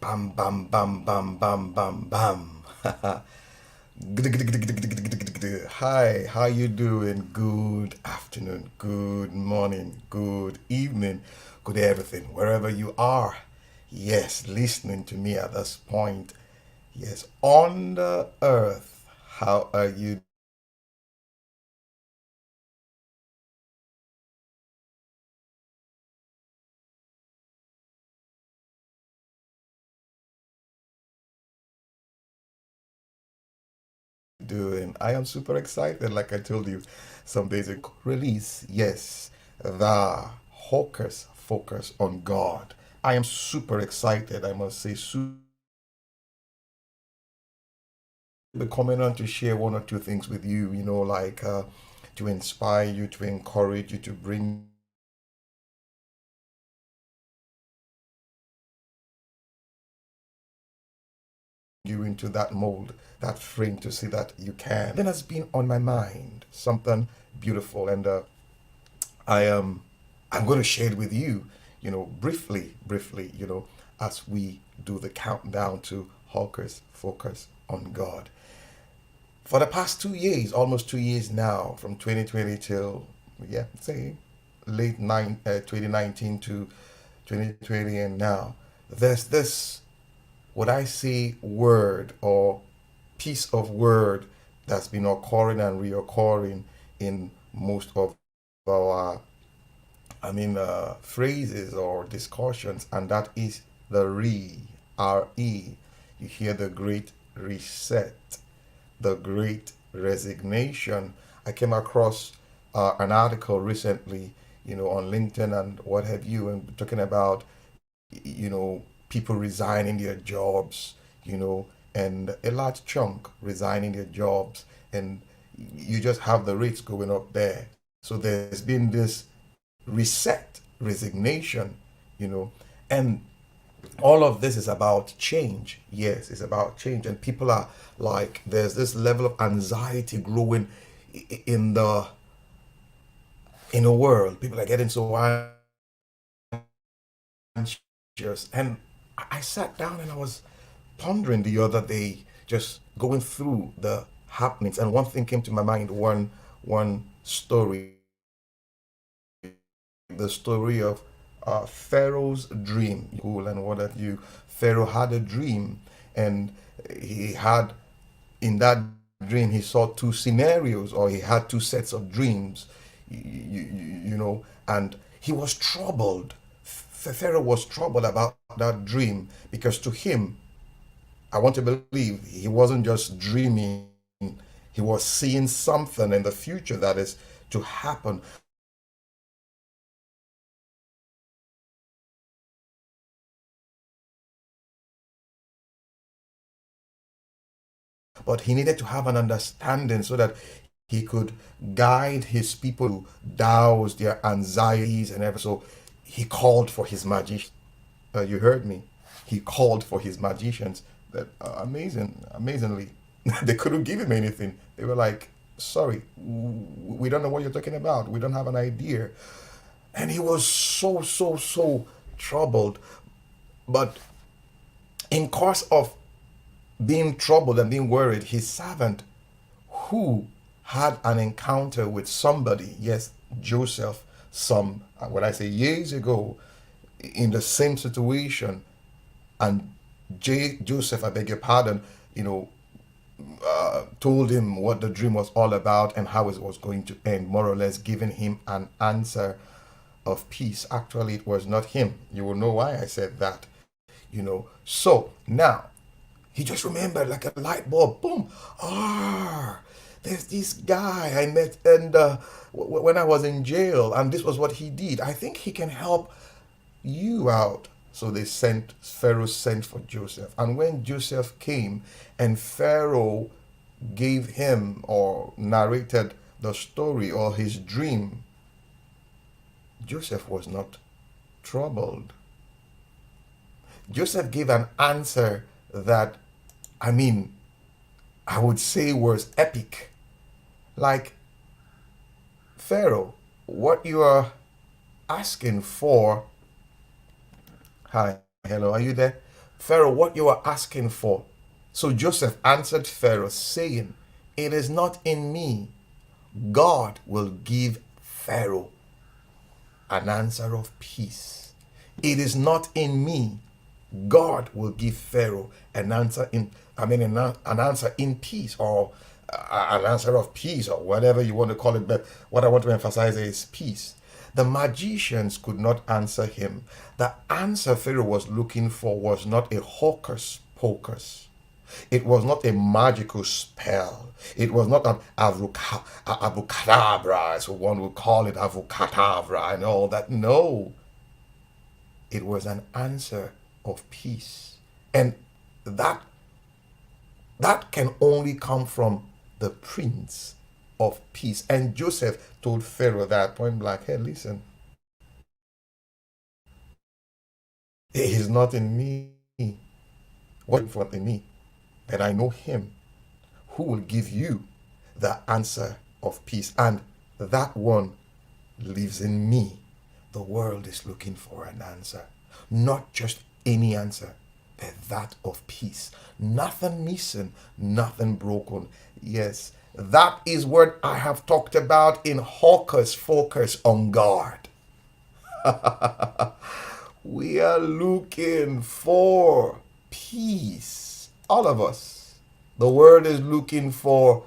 Bam, bam, bam, bam, bam, bam, bam. Hi, how you doing? Good afternoon, good morning, good evening, good everything, wherever you are. Yes, listening to me at this point. Yes, on the earth. How are you doing? I am super excited, like I told you some days ago. Release, yes, the Hawkers focus on God. I am super excited, I must say, super coming on to share one or two things with you, like to inspire you, to encourage you, to bring you into that mold, that frame to see that you can. Then has been on my mind something beautiful, and I I'm going to share it with you, briefly, as we do the countdown to Hawkers Focus on God. For the past 2 years, almost 2 years now, from 2020 till, yeah, say late 2019 to 2020 and now, there's this, what I say, word or piece of word that's been occurring and reoccurring in most of our, phrases or discussions, and that is the R-E. You hear the great reset, the great resignation. I came across an article recently, on LinkedIn and what have you, and talking about, people resigning their jobs, and a large chunk resigning their jobs, and you just have the rates going up there. So there's been this reset, resignation, and all of this is about change. Yes, it's about change, and people are like, there's this level of anxiety growing in the world. People are getting so anxious, and I sat down and I was pondering the other day, just going through the happenings, and one thing came to my mind. One story, the story of Pharaoh's dream. Cool, and what have you? Pharaoh had a dream, and he had, in that dream, he saw two scenarios, or he had two sets of dreams, and he was troubled. Pharaoh was troubled about that dream, because to him, I want to believe, he wasn't just dreaming, he was seeing something in the future that is to happen. But he needed to have an understanding so that he could guide his people to douse their anxieties and everything. So he called for his magicians. You heard me. He called for his magicians. That amazingly, they couldn't give him anything. They were like, "Sorry, we don't know what you're talking about. We don't have an idea." And he was so troubled. But in course of being troubled and being worried, his servant, who had an encounter with somebody, yes, Joseph, when I say years ago, in the same situation, and Joseph, I beg your pardon, you know, told him what the dream was all about and how it was going to end, more or less giving him an answer of peace. Actually, it was not him. You will know why I said that. So now he just remembered, like a light bulb, boom. There's this guy I met, and when I was in jail, and this was what he did. I think he can help you out. So Pharaoh sent for Joseph. And when Joseph came and Pharaoh gave him or narrated the story or his dream, Joseph was not troubled. Joseph gave an answer that, I mean, I would say was epic. Like, Pharaoh, what you are asking for. Hi, hello, are you there? Pharaoh, what you are asking for. So Joseph answered Pharaoh, saying, it is not in me. God will give Pharaoh an answer of peace. It is not in me. God will give Pharaoh an answer an answer in peace, or an answer of peace, or whatever you want to call it. But what I want to emphasize is peace. The magicians could not answer him. The answer Pharaoh was looking for was not a hocus pocus. It was not a magical spell. It was not an abracadabra, as one would call it, avocadabra and all that. No, it was an answer of peace. And that can only come from the Prince of Peace. And Joseph told Pharaoh that point blank, hey, listen, it is not in me. What's not in me? That I know him who will give you the answer of peace. And that one lives in me. The world is looking for an answer. Not just any answer, but that of peace. Nothing missing, nothing broken. Yes, that is what I have talked about in Hocus Focus on God. We are looking for peace. All of us. The word is looking for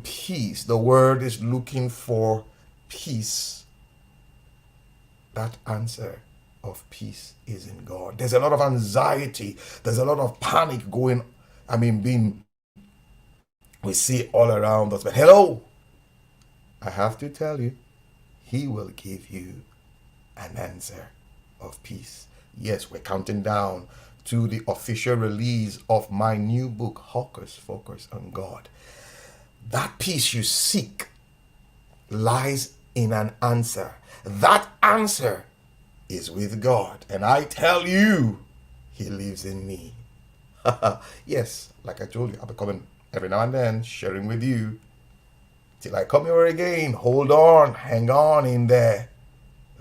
peace. The word is looking for peace. That answer of peace is in God. There's a lot of anxiety. There's a lot of panic we see all around us. But hello, I have to tell you, he will give you an answer of peace. Yes, we're counting down to the official release of my new book, Hocus Focus on God. That peace you seek lies in an answer. That answer is with God. And I tell you, he lives in me. Yes, like I told you, I'll be coming every now and then, sharing with you. Till I come here again, hold on, hang on in there.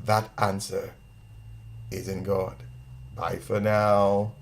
That answer is in God. Bye for now.